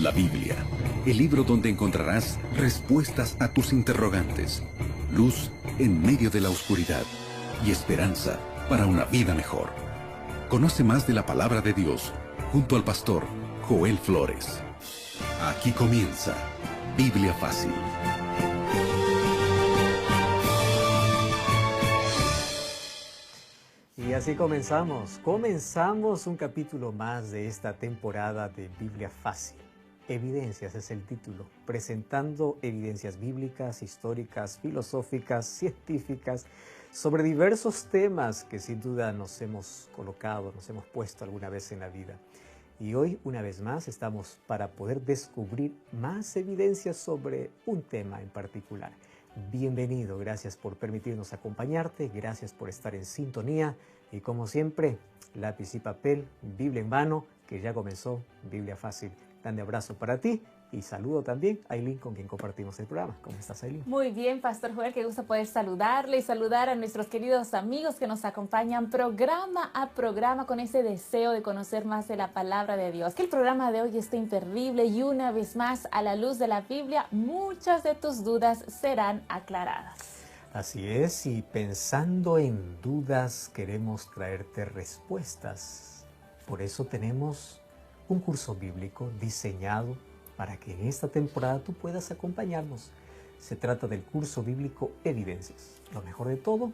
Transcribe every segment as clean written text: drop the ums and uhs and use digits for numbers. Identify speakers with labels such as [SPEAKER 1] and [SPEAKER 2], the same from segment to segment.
[SPEAKER 1] La Biblia, el libro donde encontrarás respuestas a tus interrogantes, luz en medio de la oscuridad y esperanza para una vida mejor. Conoce más de la palabra de Dios junto al pastor Joel Flores. Aquí comienza Biblia Fácil.
[SPEAKER 2] Y así comenzamos un capítulo más de esta temporada de Biblia Fácil. Evidencias es el título, presentando evidencias bíblicas, históricas, filosóficas, científicas, sobre diversos temas que sin duda nos hemos colocado, nos hemos puesto alguna vez en la vida. Y hoy, una vez más, estamos para poder descubrir más evidencias sobre un tema en particular. Bienvenido, gracias por permitirnos acompañarte, gracias por estar en sintonía y como siempre, lápiz y papel, Biblia en mano, que ya comenzó Biblia Fácil. Grande abrazo para ti y saludo también a Aileen, con quien compartimos el programa. ¿Cómo estás, Aileen?
[SPEAKER 3] Muy bien, Pastor Joel, qué gusto poder saludarle y saludar a nuestros queridos amigos que nos acompañan programa a programa con ese deseo de conocer más de la palabra de Dios. Que el programa de hoy esté imperdible y una vez más, a la luz de la Biblia, muchas de tus dudas serán aclaradas.
[SPEAKER 2] Así es, y pensando en dudas, queremos traerte respuestas. Por eso tenemos un curso bíblico diseñado para que en esta temporada tú puedas acompañarnos. Se trata del curso bíblico Evidencias. Lo mejor de todo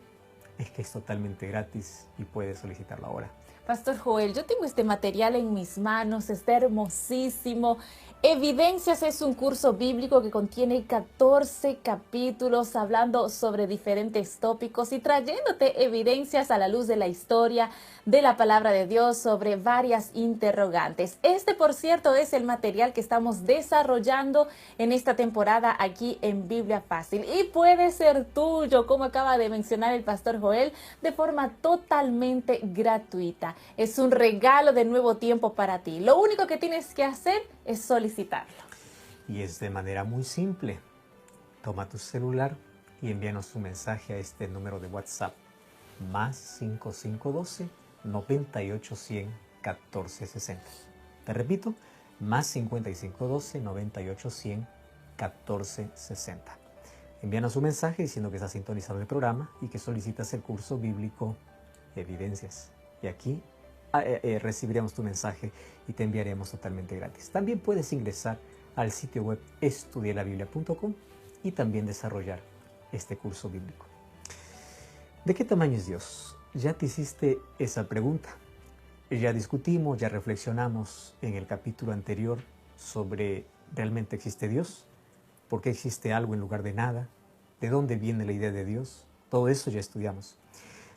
[SPEAKER 2] es que es totalmente gratis y puedes solicitarlo ahora.
[SPEAKER 3] Pastor Joel, yo tengo este material en mis manos, está hermosísimo. Evidencias es un curso bíblico que contiene 14 capítulos hablando sobre diferentes tópicos y trayéndote evidencias a la luz de la historia, de la palabra de Dios sobre varias interrogantes. Este, por cierto, es el material que estamos desarrollando en esta temporada aquí en Biblia Fácil y puede ser tuyo, como acaba de mencionar el Pastor Joel, de forma totalmente gratuita. Es un regalo de nuevo tiempo para ti. Lo único que tienes que hacer es solicitarlo.
[SPEAKER 2] Y es de manera muy simple. Toma tu celular y envíanos un mensaje a este número de WhatsApp, más 5512 9810 1460. Te repito, más 5512 9810 1460. Envíanos un mensaje diciendo que estás sintonizado el programa y que solicitas el curso bíblico Evidencias. Y aquí recibiremos tu mensaje y te enviaremos totalmente gratis. También puedes ingresar al sitio web estudielabiblia.com y también desarrollar este curso bíblico. ¿De qué tamaño es Dios? Ya te hiciste esa pregunta. Ya discutimos, ya reflexionamos en el capítulo anterior sobre ¿realmente existe Dios? ¿Por qué existe algo en lugar de nada? ¿De dónde viene la idea de Dios? Todo eso ya estudiamos.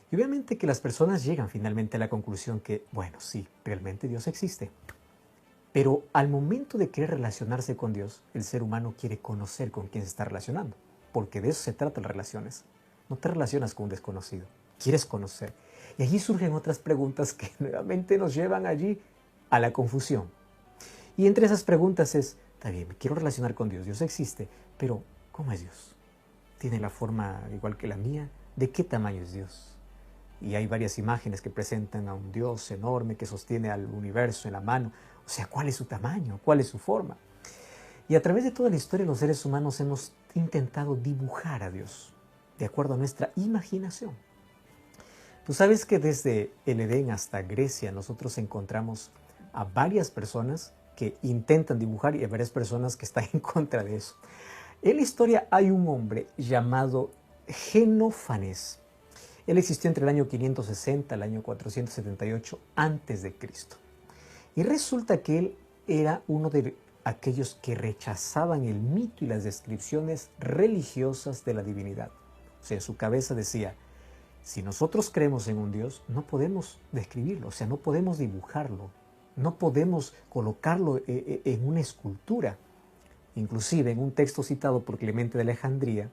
[SPEAKER 2] Y obviamente que las personas llegan finalmente a la conclusión que, bueno, sí, realmente Dios existe. Pero al momento de querer relacionarse con Dios, el ser humano quiere conocer con quién se está relacionando. Porque de eso se tratan las relaciones. No te relacionas con un desconocido, quieres conocer. Y allí surgen otras preguntas que nuevamente nos llevan allí a la confusión. Y entre esas preguntas es, está bien, me quiero relacionar con Dios, Dios existe, pero ¿cómo es Dios? ¿Tiene la forma igual que la mía? ¿De qué tamaño es Dios? Y hay varias imágenes que presentan a un Dios enorme que sostiene al universo en la mano. O sea, ¿cuál es su tamaño? ¿Cuál es su forma? Y a través de toda la historia los seres humanos hemos intentado dibujar a Dios de acuerdo a nuestra imaginación. Tú sabes que desde el Edén hasta Grecia nosotros encontramos a varias personas que intentan dibujar y a varias personas que están en contra de eso. En la historia hay un hombre llamado Genófanes. Él existió entre el año 560 al año 478 a.C. Y resulta que él era uno de aquellos que rechazaban el mito y las descripciones religiosas de la divinidad. O sea, en su cabeza decía, si nosotros creemos en un Dios, no podemos describirlo, o sea, no podemos dibujarlo, no podemos colocarlo en una escultura. Inclusive en un texto citado por Clemente de Alejandría,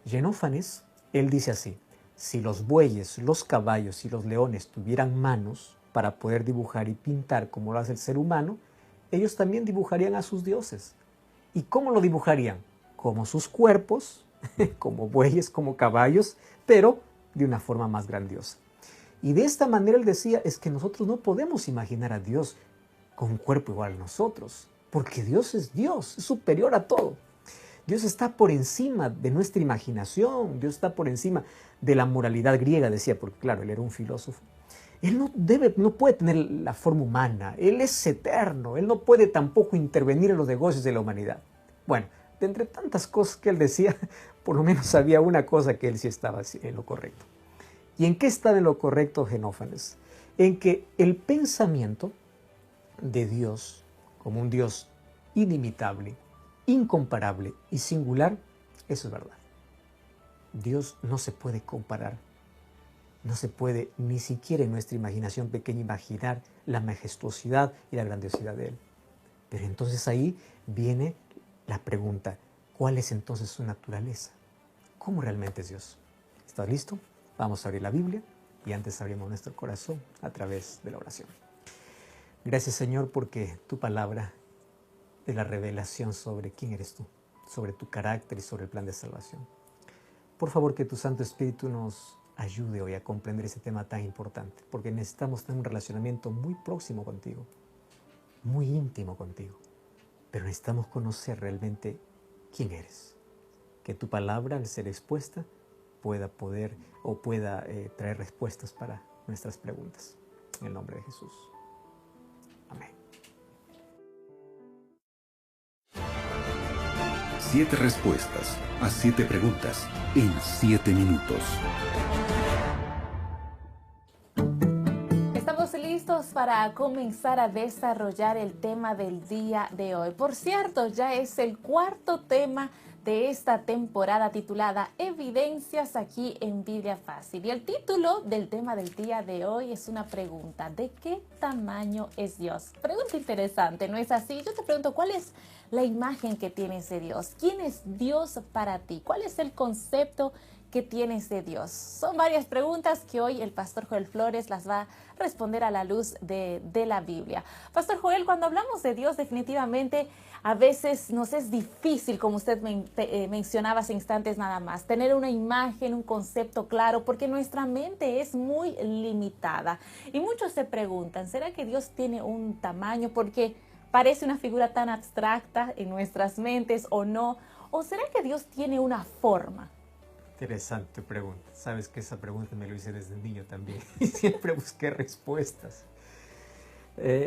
[SPEAKER 2] Genófanes, él dice así, si los bueyes, los caballos y los leones tuvieran manos para poder dibujar y pintar como lo hace el ser humano, ellos también dibujarían a sus dioses. ¿Y cómo lo dibujarían? Como sus cuerpos, como bueyes, como caballos, pero de una forma más grandiosa. Y de esta manera él decía, es que nosotros no podemos imaginar a Dios con un cuerpo igual a nosotros. porque Dios, es superior a todo. Dios está por encima de nuestra imaginación, Dios está por encima de la moralidad griega, decía, porque claro, él era un filósofo. Él no puede tener la forma humana, Él es eterno, Él no puede tampoco intervenir en los negocios de la humanidad. Bueno, de entre tantas cosas que él decía, por lo menos había una cosa que él sí estaba en lo correcto. ¿Y en qué estaba en lo correcto Xenófanes? En que el pensamiento de Dios, como un Dios inimitable, incomparable y singular, eso es verdad. Dios no se puede comparar, no se puede ni siquiera en nuestra imaginación pequeña imaginar la majestuosidad y la grandiosidad de Él. Pero entonces ahí viene la pregunta, ¿cuál es entonces su naturaleza? ¿Cómo realmente es Dios? ¿Estás listo? Vamos a abrir la Biblia y antes abrimos nuestro corazón a través de la oración. Gracias, Señor, porque tu palabra es la revelación sobre quién eres tú, sobre tu carácter y sobre el plan de salvación. Por favor, que tu Santo Espíritu nos ayude hoy a comprender ese tema tan importante, porque necesitamos tener un relacionamiento muy próximo contigo, muy íntimo contigo, pero necesitamos conocer realmente quién eres. Que tu palabra, al ser expuesta, pueda traer respuestas para nuestras preguntas. En el nombre de Jesús. Amén.
[SPEAKER 1] 7 respuestas a 7 preguntas en 7 minutos.
[SPEAKER 3] Estamos listos para comenzar a desarrollar el tema del día de hoy. Por cierto, ya es el cuarto tema de esta temporada titulada Evidencias aquí en Biblia Fácil. Y el título del tema del día de hoy es una pregunta: ¿de qué tamaño es Dios? Pregunta interesante, ¿no es así? Yo te pregunto, ¿cuál es la imagen que tienes de Dios? ¿Quién es Dios para ti? ¿Cuál es el concepto que tienes de Dios? Son varias preguntas que hoy el pastor Joel Flores las va a responder a la luz de la Biblia. Pastor Joel, cuando hablamos de Dios, definitivamente a veces nos es difícil, como usted mencionaba hace instantes nada más, tener una imagen, un concepto claro, porque nuestra mente es muy limitada. Y muchos se preguntan, ¿será que Dios tiene un tamaño? Porque parece una figura tan abstracta en nuestras mentes, ¿o no? ¿O será que Dios tiene una forma?
[SPEAKER 2] Interesante pregunta. Sabes que esa pregunta me lo hice desde niño también y siempre busqué respuestas.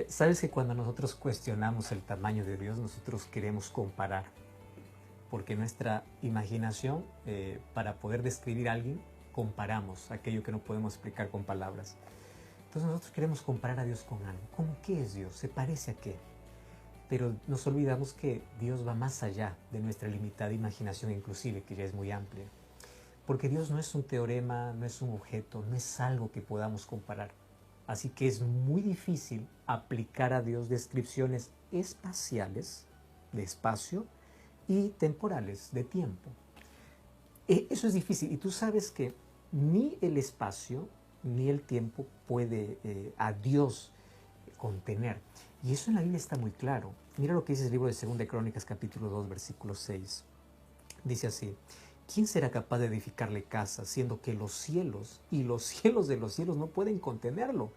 [SPEAKER 2] Sabes que cuando nosotros cuestionamos el tamaño de Dios, nosotros queremos comparar, porque nuestra imaginación, para poder describir a alguien, comparamos aquello que no podemos explicar con palabras. Entonces nosotros queremos comparar a Dios con algo. ¿Cómo qué es Dios? ¿Se parece a qué? Pero nos olvidamos que Dios va más allá de nuestra limitada imaginación, inclusive, que ya es muy amplia. Porque Dios no es un teorema, no es un objeto, no es algo que podamos comparar. Así que es muy difícil aplicar a Dios descripciones espaciales, de espacio, y temporales, de tiempo. Eso es difícil. Y tú sabes que ni el espacio ni el tiempo puede a Dios contener. Y eso en la Biblia está muy claro. Mira lo que dice el libro de 2 Crónicas, capítulo 2, versículo 6. Dice así: ¿quién será capaz de edificarle casa, siendo que los cielos y los cielos de los cielos no pueden contenerlo?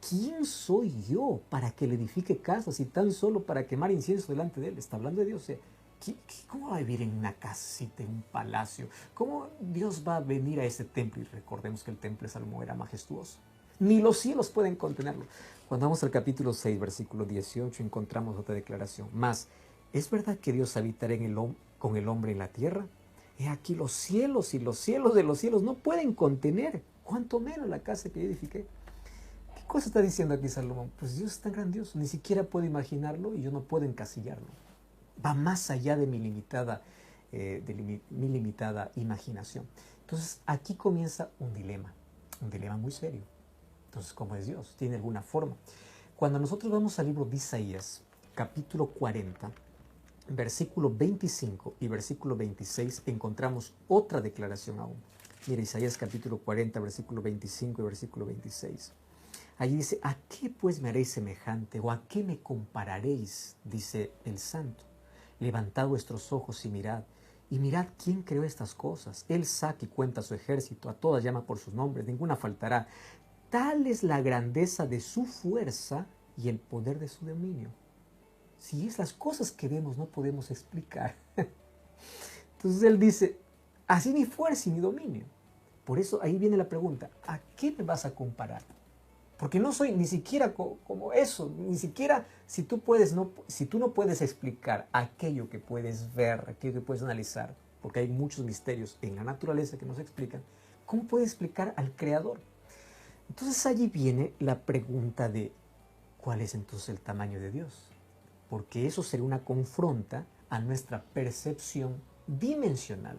[SPEAKER 2] ¿Quién soy yo para que le edifique casas y tan solo para quemar incienso delante de él? Está hablando de Dios. ¿Cómo va a vivir en una casita, en un palacio? ¿Cómo Dios va a venir a ese templo? Y recordemos que el templo de Salomón era majestuoso. Ni los cielos pueden contenerlo. Cuando vamos al capítulo 6, versículo 18, encontramos otra declaración. Más, ¿es verdad que Dios habitará con el hombre en la tierra? He aquí los cielos y los cielos de los cielos no pueden contener, cuanto menos la casa que yo edifiqué. ¿Qué cosa está diciendo aquí Salomón? Pues Dios es tan grandioso, ni siquiera puedo imaginarlo y yo no puedo encasillarlo. Va más allá de mi limitada imaginación. Entonces aquí comienza un dilema muy serio. Entonces, ¿cómo es Dios? ¿Tiene alguna forma? Cuando nosotros vamos al libro de Isaías, capítulo 40, versículo 25 y versículo 26, encontramos otra declaración aún. Mira, Isaías capítulo 40, versículo 25 y versículo 26. Allí dice: ¿a qué pues me haréis semejante o a qué me compararéis? Dice el Santo. Levantad vuestros ojos y mirad quién creó estas cosas. Él saca y cuenta su ejército, a todas llama por sus nombres, ninguna faltará. Tal es la grandeza de su fuerza y el poder de su dominio. Si es las cosas que vemos no podemos explicar. Entonces él dice, así ni fuerza ni dominio. Por eso ahí viene la pregunta, ¿a qué me vas a comparar? Porque no soy ni siquiera como eso, ni siquiera si tú no puedes explicar aquello que puedes ver, aquello que puedes analizar, porque hay muchos misterios en la naturaleza que no se explican, ¿cómo puedes explicar al Creador? Entonces allí viene la pregunta de ¿cuál es entonces el tamaño de Dios? Porque eso sería una confronta a nuestra percepción dimensional,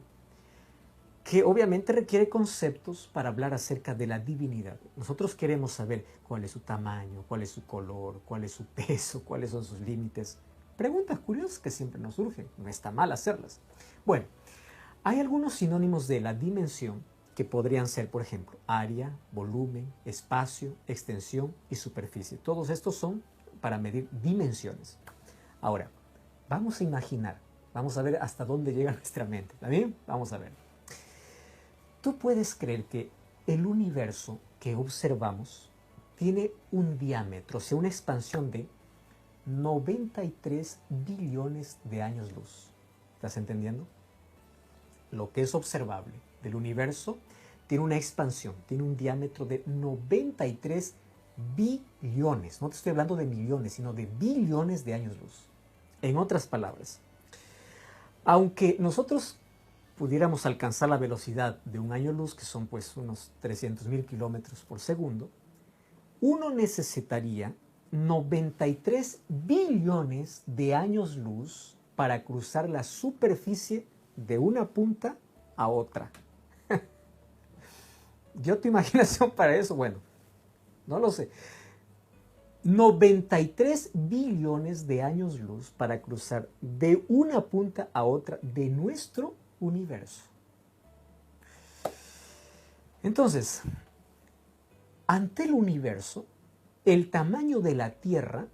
[SPEAKER 2] que obviamente requiere conceptos para hablar acerca de la divinidad. Nosotros queremos saber cuál es su tamaño, cuál es su color, cuál es su peso, cuáles son sus límites. Preguntas curiosas que siempre nos surgen, no está mal hacerlas. Bueno, hay algunos sinónimos de la dimensión que podrían ser, por ejemplo, área, volumen, espacio, extensión y superficie. Todos estos son para medir dimensiones. Ahora, vamos a imaginar, vamos a ver hasta dónde llega nuestra mente. ¿Está bien? Vamos a ver. Tú puedes creer que el universo que observamos tiene un diámetro, o sea, una expansión de 93 billones de años luz. ¿Estás entendiendo? Lo que es observable del universo tiene una expansión, tiene un diámetro de 93 billones. No te estoy hablando de millones, sino de billones de años luz. En otras palabras, aunque nosotros pudiéramos alcanzar la velocidad de un año luz, que son pues unos 300.000 kilómetros por segundo, uno necesitaría 93 billones de años luz para cruzar la superficie de una punta a otra. ¿Yo tu imaginación para eso? Bueno, no lo sé. 93 billones de años luz para cruzar de una punta a otra de nuestro universo. Entonces, ante el universo, el tamaño de la Tierra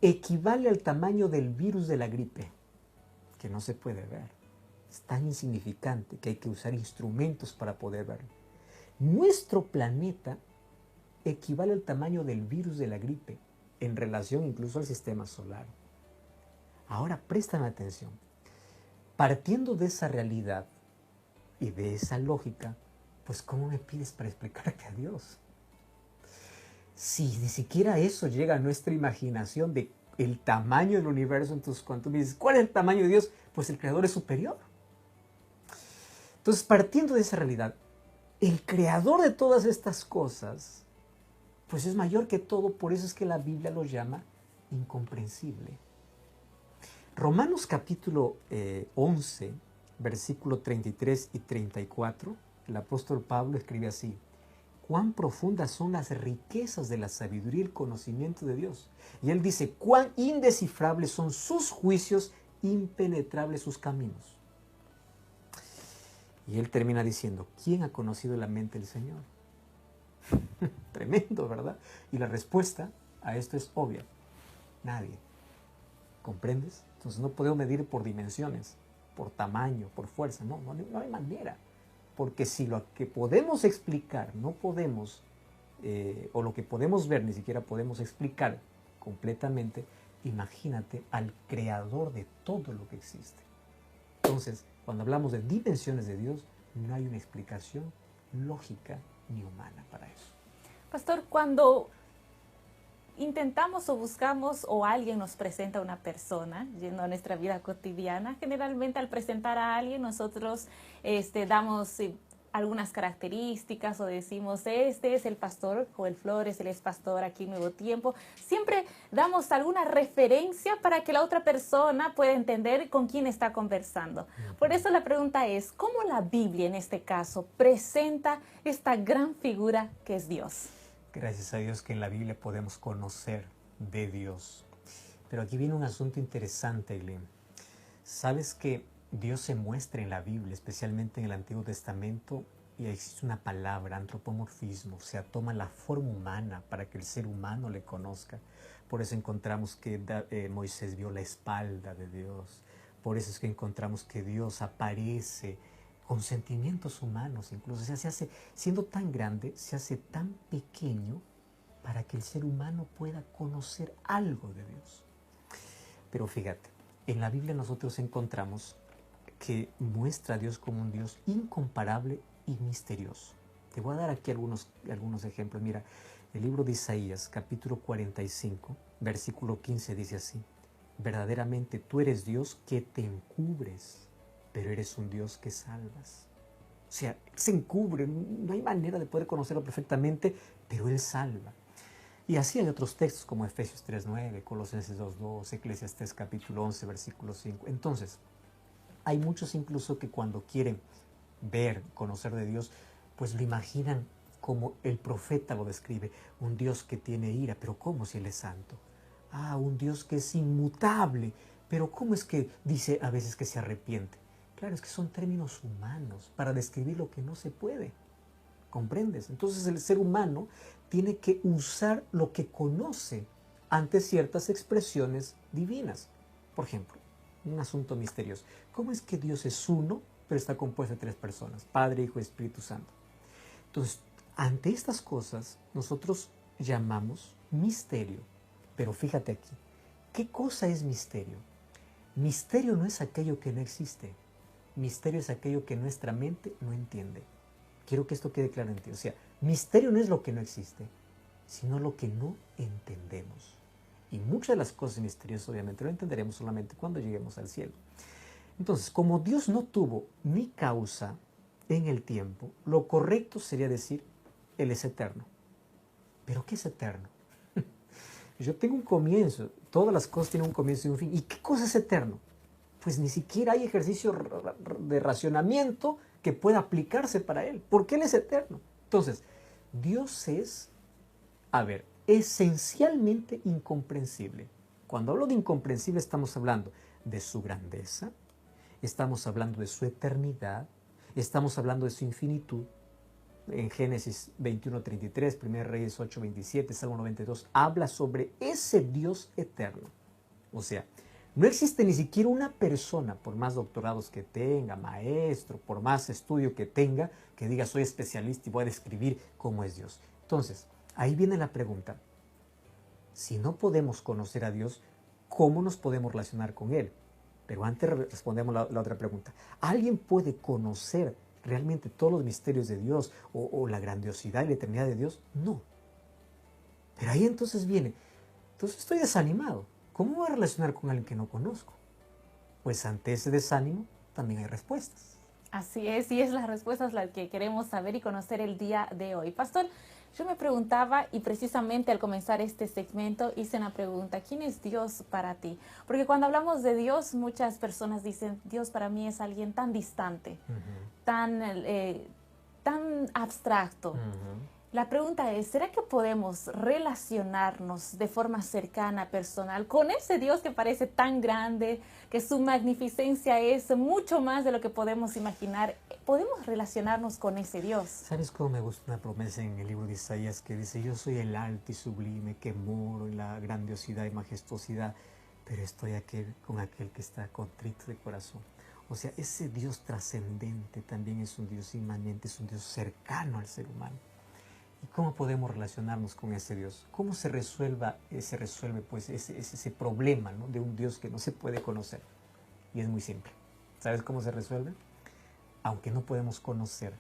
[SPEAKER 2] equivale al tamaño del virus de la gripe, que no se puede ver. Es tan insignificante que hay que usar instrumentos para poder verlo. Nuestro planeta equivale al tamaño del virus de la gripe, en relación incluso al sistema solar. Ahora, préstame atención. Partiendo de esa realidad y de esa lógica, pues ¿cómo me pides para explicarte a Dios? Si ni siquiera eso llega a nuestra imaginación de el tamaño del universo, entonces cuando tú me dices, ¿cuál es el tamaño de Dios? Pues el Creador es superior. Entonces, partiendo de esa realidad, el Creador de todas estas cosas, pues es mayor que todo, por eso es que la Biblia lo llama incomprensible. Romanos capítulo 11, versículo 33 y 34, el apóstol Pablo escribe así: cuán profundas son las riquezas de la sabiduría y el conocimiento de Dios. Y él dice, cuán indescifrables son sus juicios, impenetrables sus caminos. Y él termina diciendo, ¿quién ha conocido la mente del Señor? Tremendo, ¿verdad? Y la respuesta a esto es obvia. Nadie. ¿Comprendes? Entonces no podemos medir por dimensiones, por tamaño, por fuerza. No hay manera. Porque si lo que podemos explicar no podemos, o lo que podemos ver ni siquiera podemos explicar completamente, imagínate al creador de todo lo que existe. Entonces, cuando hablamos de dimensiones de Dios, no hay una explicación lógica ni humana para eso.
[SPEAKER 3] Pastor, cuando intentamos o buscamos o alguien nos presenta a una persona yendo a nuestra vida cotidiana, generalmente al presentar a alguien nosotros damos algunas características o decimos, este es el pastor Joel Flores, él es pastor aquí en Nuevo Tiempo. Siempre damos alguna referencia para que la otra persona pueda entender con quién está conversando. Por eso la pregunta es, ¿cómo la Biblia en este caso presenta esta gran figura que es Dios?
[SPEAKER 2] Gracias a Dios que en la Biblia podemos conocer de Dios. Pero aquí viene un asunto interesante, Eileen. ¿Sabes que Dios se muestra en la Biblia, especialmente en el Antiguo Testamento, y existe una palabra, antropomorfismo, o sea, toma la forma humana para que el ser humano le conozca? Por eso encontramos que Moisés vio la espalda de Dios. Por eso es que encontramos que Dios aparece con sentimientos humanos, incluso. O sea, se hace, siendo tan grande, se hace tan pequeño para que el ser humano pueda conocer algo de Dios. Pero fíjate, en la Biblia nosotros encontramos que muestra a Dios como un Dios incomparable y misterioso. Te voy a dar aquí algunos ejemplos. Mira, el libro de Isaías, capítulo 45, versículo 15 dice así: verdaderamente tú eres Dios que te encubres, pero eres un Dios que salvas. O sea, se encubre, no hay manera de poder conocerlo perfectamente, pero Él salva. Y así hay otros textos como Efesios 3:9, Colosenses 2:2, Eclesiastés capítulo 11, versículo 5. Entonces, hay muchos incluso que cuando quieren ver, conocer de Dios, pues lo imaginan como el profeta lo describe, un Dios que tiene ira, pero ¿cómo si Él es santo? Ah, un Dios que es inmutable, pero ¿cómo es que dice a veces que se arrepiente? Claro, es que son términos humanos para describir lo que no se puede. ¿Comprendes? Entonces el ser humano tiene que usar lo que conoce ante ciertas expresiones divinas. Por ejemplo, un asunto misterioso. ¿Cómo es que Dios es uno, pero está compuesto de 3 personas? Padre, Hijo y Espíritu Santo. Entonces, ante estas cosas, nosotros llamamos misterio. Pero fíjate aquí, ¿qué cosa es misterio? Misterio no es aquello que no existe. Misterio es aquello que nuestra mente no entiende. Quiero que esto quede claro en ti. O sea, misterio no es lo que no existe, sino lo que no entendemos. Y muchas de las cosas misteriosas obviamente lo entenderemos solamente cuando lleguemos al cielo. Entonces, como Dios no tuvo ni causa en el tiempo, lo correcto sería decir, Él es eterno. ¿Pero qué es eterno? Yo tengo un comienzo, todas las cosas tienen un comienzo y un fin. ¿Y qué cosa es eterno? Pues ni siquiera hay ejercicio de racionamiento que pueda aplicarse para Él, porque Él es eterno. Entonces, Dios es, esencialmente incomprensible. Cuando hablo de incomprensible estamos hablando de su grandeza, estamos hablando de su eternidad, estamos hablando de su infinitud. En Génesis 21:33, 1 Reyes 8:27, Salmo 92, habla sobre ese Dios eterno. O sea, no existe ni siquiera una persona, por más doctorados que tenga, maestro, por más estudio que tenga, que diga soy especialista y voy a describir cómo es Dios. Entonces, ahí viene la pregunta. Si no podemos conocer a Dios, ¿cómo nos podemos relacionar con Él? Pero antes respondemos la otra pregunta. ¿Alguien puede conocer realmente todos los misterios de Dios o la grandiosidad y la eternidad de Dios? No. Pero ahí entonces viene. Entonces estoy desanimado. ¿Cómo me voy a relacionar con alguien que no conozco? Pues ante ese desánimo también hay respuestas.
[SPEAKER 3] Así es, y es las respuestas las que queremos saber y conocer el día de hoy. Pastor, yo me preguntaba, y precisamente al comenzar este segmento hice una pregunta: ¿quién es Dios para ti? Porque cuando hablamos de Dios, muchas personas dicen, Dios para mí es alguien tan distante, tan abstracto. La pregunta es, ¿será que podemos relacionarnos de forma cercana, personal, con ese Dios que parece tan grande, que su magnificencia es mucho más de lo que podemos imaginar? ¿Podemos relacionarnos con ese Dios?
[SPEAKER 2] ¿Sabes cómo me gusta una promesa en el libro de Isaías que dice, yo soy el alto y sublime que moro en la grandiosidad y majestuosidad, pero estoy con aquel que está contrito de corazón? O sea, ese Dios trascendente también es un Dios inmanente, es un Dios cercano al ser humano. ¿Y cómo podemos relacionarnos con ese Dios? ¿Cómo se resuelve pues ese problema, ¿no?, de un Dios que no se puede conocer? Y es muy simple. ¿Sabes cómo se resuelve? Aunque no podemos conocer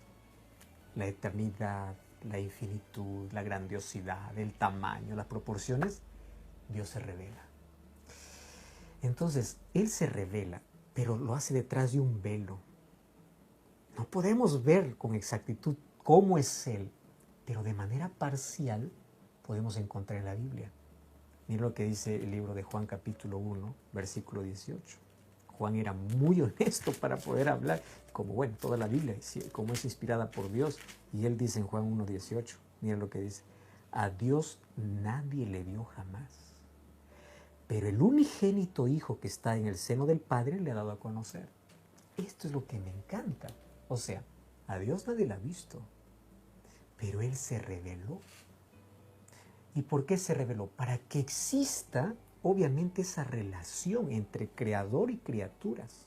[SPEAKER 2] la eternidad, la infinitud, la grandiosidad, el tamaño, las proporciones, Dios se revela. Entonces, Él se revela, pero lo hace detrás de un velo. No podemos ver con exactitud cómo es Él, pero de manera parcial podemos encontrar en la Biblia. Mira lo que dice el libro de Juan capítulo 1, versículo 18. Juan era muy honesto para poder hablar, como bueno, toda la Biblia, como es inspirada por Dios. Y él dice en Juan 1:18, mira lo que dice: a Dios nadie le vio jamás, pero el unigénito Hijo que está en el seno del Padre le ha dado a conocer. Esto es lo que me encanta. O sea, a Dios nadie la ha visto, pero Él se reveló. ¿Y por qué se reveló? Para que exista, obviamente, esa relación entre creador y criaturas.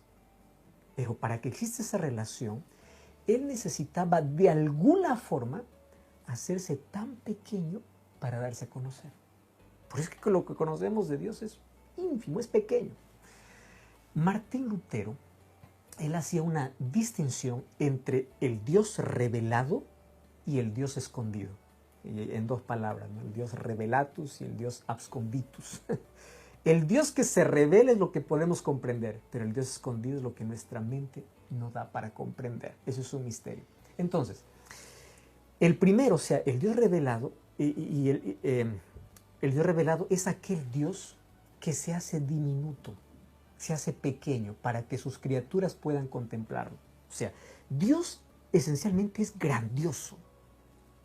[SPEAKER 2] Pero para que exista esa relación, Él necesitaba de alguna forma hacerse tan pequeño para darse a conocer. Por eso es que lo que conocemos de Dios es ínfimo, es pequeño. Martín Lutero, él hacía una distinción entre el Dios revelado y el Dios escondido. En dos palabras, ¿no? El Dios revelatus y el Dios absconditus. El Dios que se revela es lo que podemos comprender, pero el Dios escondido es lo que nuestra mente no da para comprender. Eso es un misterio. Entonces, el primero, o sea, el Dios revelado, el Dios revelado es aquel Dios que se hace diminuto, se hace pequeño para que sus criaturas puedan contemplarlo. O sea, Dios esencialmente es grandioso.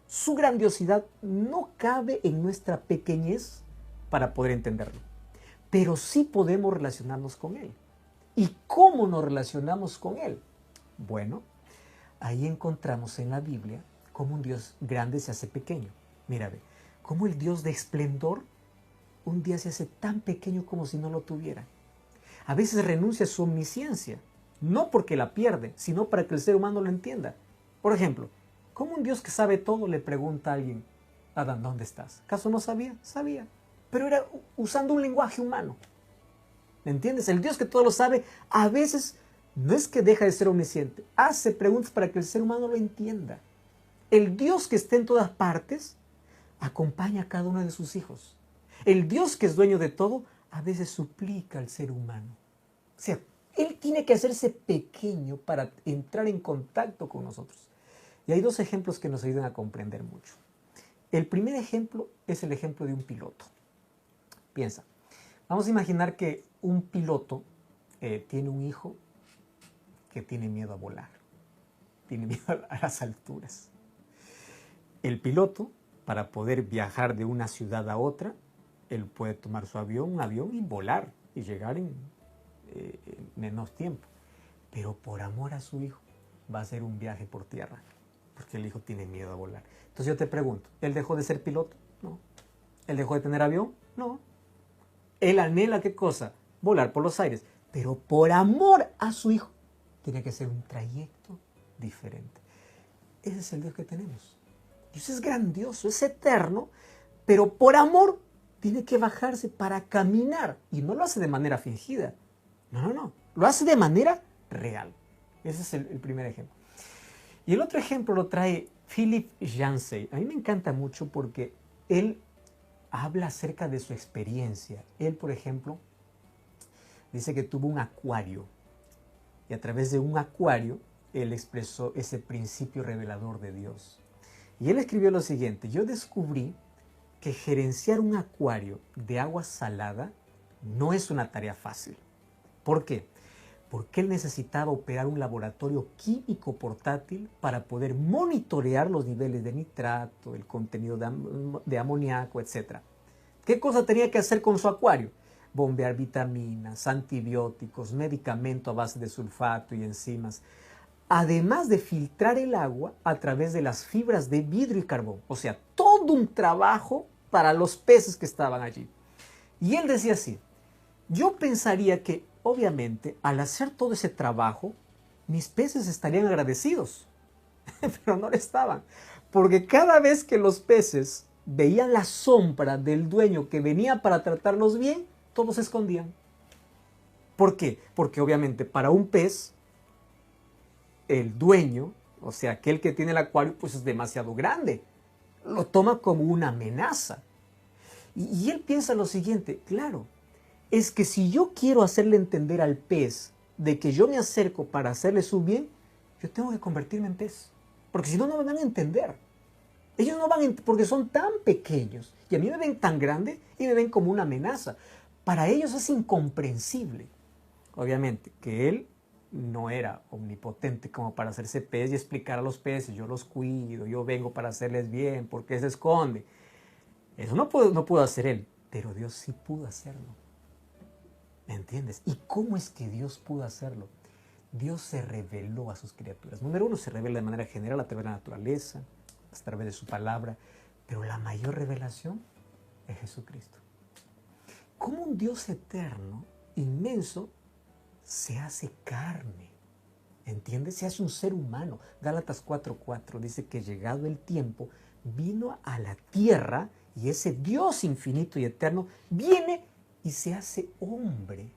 [SPEAKER 2] Su grandiosidad no cabe en nuestra pequeñez para poder entenderlo, pero sí podemos relacionarnos con Él. ¿Y cómo nos relacionamos con Él? Bueno, ahí encontramos en la Biblia cómo un Dios grande se hace pequeño. Mira, ve, cómo el Dios de esplendor un día se hace tan pequeño como si no lo tuviera. A veces renuncia a su omnisciencia, no porque la pierde, sino para que el ser humano lo entienda. Por ejemplo, ¿cómo un Dios que sabe todo le pregunta a alguien, Adán, ¿dónde estás? ¿Acaso no sabía? Sabía, pero era usando un lenguaje humano. ¿Me entiendes? El Dios que todo lo sabe, a veces no es que deja de ser omnisciente, hace preguntas para que el ser humano lo entienda. El Dios que está en todas partes acompaña a cada uno de sus hijos. El Dios que es dueño de todo, a veces suplica al ser humano. O sea, Él tiene que hacerse pequeño para entrar en contacto con nosotros. Y hay dos ejemplos que nos ayudan a comprender mucho. El primer ejemplo es el ejemplo de un piloto. Piensa, vamos a imaginar que un piloto tiene un hijo que tiene miedo a volar, tiene miedo a las alturas. El piloto, para poder viajar de una ciudad a otra, él puede tomar su avión, un avión y volar y llegar en menos tiempo. Pero por amor a su hijo va a hacer un viaje por tierra, porque el hijo tiene miedo a volar. Entonces yo te pregunto, ¿él dejó de ser piloto? No. ¿Él dejó de tener avión? No. Él anhela, ¿qué cosa? Volar por los aires. Pero por amor a su hijo tiene que ser un trayecto diferente. Ese es el Dios que tenemos. Dios es grandioso, es eterno, pero por amor tiene que bajarse para caminar. Y no lo hace de manera fingida. No. Lo hace de manera real. Ese es el primer ejemplo. Y el otro ejemplo lo trae Philip Yancey. A mí me encanta mucho porque él habla acerca de su experiencia. Él, por ejemplo, dice que tuvo un acuario. Y a través de un acuario, él expresó ese principio revelador de Dios. Y él escribió lo siguiente: yo descubrí que gerenciar un acuario de agua salada no es una tarea fácil. ¿Por qué? Porque él necesitaba operar un laboratorio químico portátil para poder monitorear los niveles de nitrato, el contenido de amoníaco, etc. ¿Qué cosa tenía que hacer con su acuario? Bombear vitaminas, antibióticos, medicamento a base de sulfato y enzimas, además de filtrar el agua a través de las fibras de vidrio y carbón. O sea, todo un trabajo para los peces que estaban allí. Y él decía así: yo pensaría que, obviamente, al hacer todo ese trabajo, mis peces estarían agradecidos. Pero no lo estaban. Porque cada vez que los peces veían la sombra del dueño que venía para tratarlos bien, todos se escondían. ¿Por qué? Porque obviamente para un pez, el dueño, o sea, aquel que tiene el acuario, pues es demasiado grande. Lo toma como una amenaza. Y él piensa lo siguiente: claro, es que si yo quiero hacerle entender al pez de que yo me acerco para hacerle su bien, yo tengo que convertirme en pez. Porque si no, no me van a entender. Ellos no van a porque son tan pequeños y a mí me ven tan grande y me ven como una amenaza. Para ellos es incomprensible. Obviamente que él no era omnipotente como para hacerse pez y explicar a los peces: yo los cuido, yo vengo para hacerles bien, ¿por qué se esconde? Eso no pudo hacer él, pero Dios sí pudo hacerlo. ¿Me entiendes? ¿Y cómo es que Dios pudo hacerlo? Dios se reveló a sus criaturas. Número uno, se revela de manera general a través de la naturaleza, a través de su palabra, pero la mayor revelación es Jesucristo. ¿Cómo un Dios eterno, inmenso, se hace carne? ¿Entiendes? Se hace un ser humano. Gálatas 4:4 dice que llegado el tiempo, vino a la tierra y ese Dios infinito y eterno viene y se hace hombre.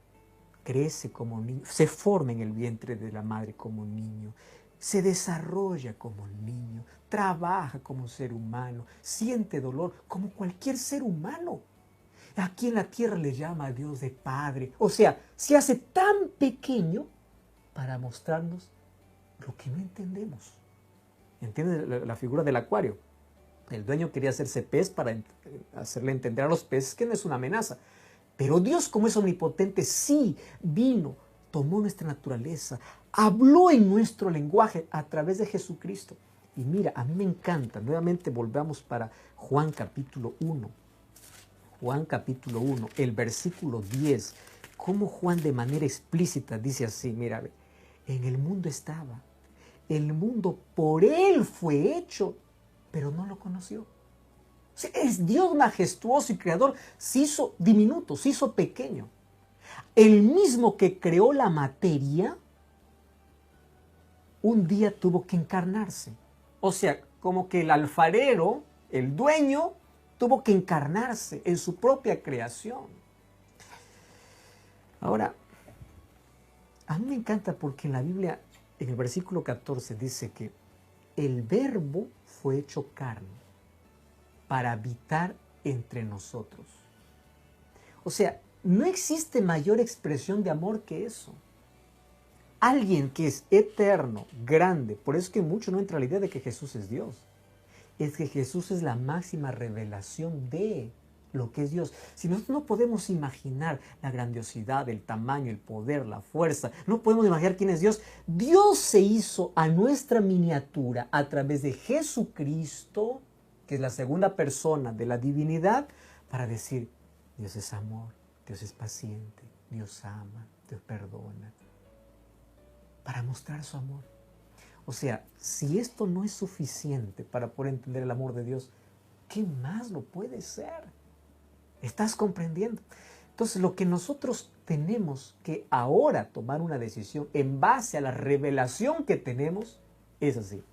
[SPEAKER 2] Crece como niño, se forma en el vientre de la madre como niño, se desarrolla como niño, trabaja como ser humano, siente dolor como cualquier ser humano. Aquí en la tierra le llama a Dios de Padre. O sea, se hace tan pequeño para mostrarnos lo que no entendemos. ¿Entiendes la figura del acuario? El dueño quería hacerse pez para hacerle entender a los peces que no es una amenaza. Pero Dios, como es omnipotente, sí vino, tomó nuestra naturaleza, habló en nuestro lenguaje a través de Jesucristo. Y mira, a mí me encanta, nuevamente volvamos para Juan capítulo 1. Juan capítulo 1, el versículo 10. Cómo Juan de manera explícita dice así, mira, en el mundo estaba, el mundo por él fue hecho, pero no lo conoció. O sea, es Dios majestuoso y creador, se hizo diminuto, se hizo pequeño. El mismo que creó la materia, un día tuvo que encarnarse. O sea, como que el alfarero, el dueño, tuvo que encarnarse en su propia creación. Ahora, a mí me encanta porque en la Biblia, en el versículo 14, dice que el verbo fue hecho carne para habitar entre nosotros. O sea, no existe mayor expresión de amor que eso. Alguien que es eterno, grande, por eso es que mucho no entra la idea de que Jesús es Dios. Es que Jesús es la máxima revelación de lo que es Dios. Si nosotros no podemos imaginar la grandiosidad, el tamaño, el poder, la fuerza, no podemos imaginar quién es Dios. Dios se hizo a nuestra miniatura a través de Jesucristo, que es la segunda persona de la divinidad, para decir, Dios es amor, Dios es paciente, Dios ama, Dios perdona, para mostrar su amor. O sea, si esto no es suficiente para poder entender el amor de Dios, ¿qué más lo puede ser? ¿Estás comprendiendo? Entonces, lo que nosotros tenemos que ahora tomar una decisión en base a la revelación que tenemos es así.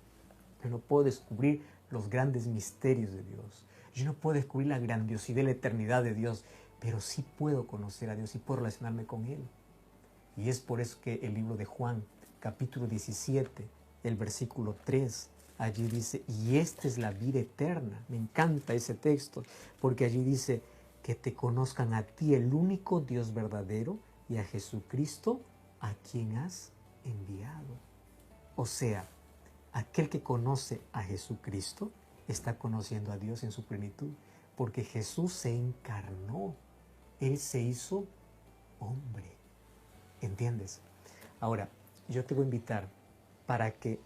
[SPEAKER 2] Yo no puedo descubrir los grandes misterios de Dios. Yo no puedo descubrir la grandiosidad y la eternidad de Dios, pero sí puedo conocer a Dios y puedo relacionarme con Él. Y es por eso que el libro de Juan, capítulo 17, el versículo 3, allí dice, y esta es la vida eterna. Me encanta ese texto, porque allí dice que te conozcan a ti, el único Dios verdadero, y a Jesucristo, a quien has enviado. O sea, aquel que conoce a Jesucristo está conociendo a Dios en su plenitud, porque Jesús se encarnó, Él se hizo hombre. ¿Entiendes? Ahora, yo te voy a invitar para que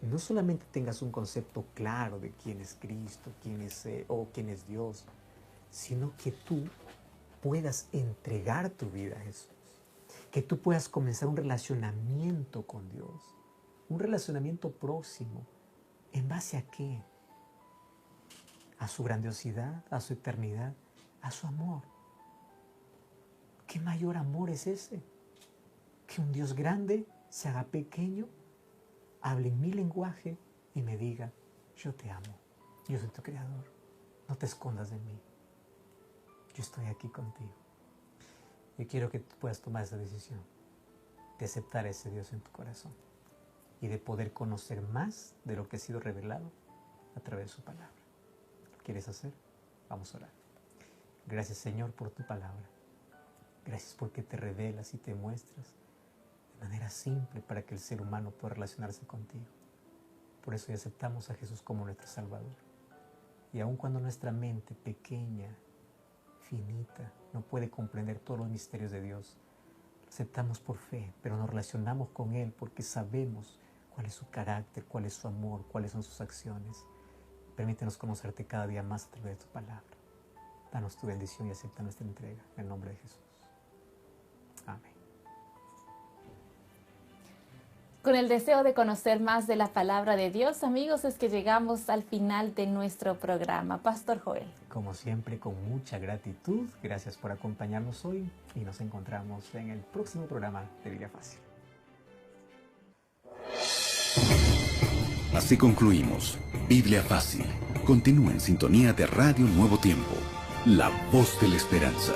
[SPEAKER 2] no solamente tengas un concepto claro de quién es Cristo, quién es Dios, sino que tú puedas entregar tu vida a Jesús, que tú puedas comenzar un relacionamiento con Dios, un relacionamiento próximo. ¿En base a qué? A su grandiosidad, a su eternidad, a su amor. ¿Qué mayor amor es ese? Que un Dios grande se haga pequeño, hable en mi lenguaje y me diga, yo te amo, yo soy tu creador, no te escondas de mí, yo estoy aquí contigo. Yo quiero que tú puedas tomar esa decisión de aceptar a ese Dios en tu corazón y de poder conocer más de lo que ha sido revelado a través de su palabra. ¿Lo quieres hacer? Vamos a orar. Gracias, Señor, por tu palabra. Gracias porque te revelas y te muestras de manera simple para que el ser humano pueda relacionarse contigo. Por eso hoy aceptamos a Jesús como nuestro Salvador. Y aun cuando nuestra mente pequeña, finita, no puede comprender todos los misterios de Dios, aceptamos por fe, pero nos relacionamos con Él porque sabemos cuál es su carácter, cuál es su amor, cuáles son sus acciones. Permítenos conocerte cada día más a través de tu palabra. Danos tu bendición y acepta nuestra entrega. En el nombre de Jesús. Amén.
[SPEAKER 3] Con el deseo de conocer más de la palabra de Dios, amigos, es que llegamos al final de nuestro programa. Pastor Joel.
[SPEAKER 2] Como siempre, con mucha gratitud, gracias por acompañarnos hoy y nos encontramos en el próximo programa de Biblia Fácil.
[SPEAKER 1] Así concluimos Biblia Fácil. Continúa en sintonía de Radio Nuevo Tiempo, la voz de la esperanza.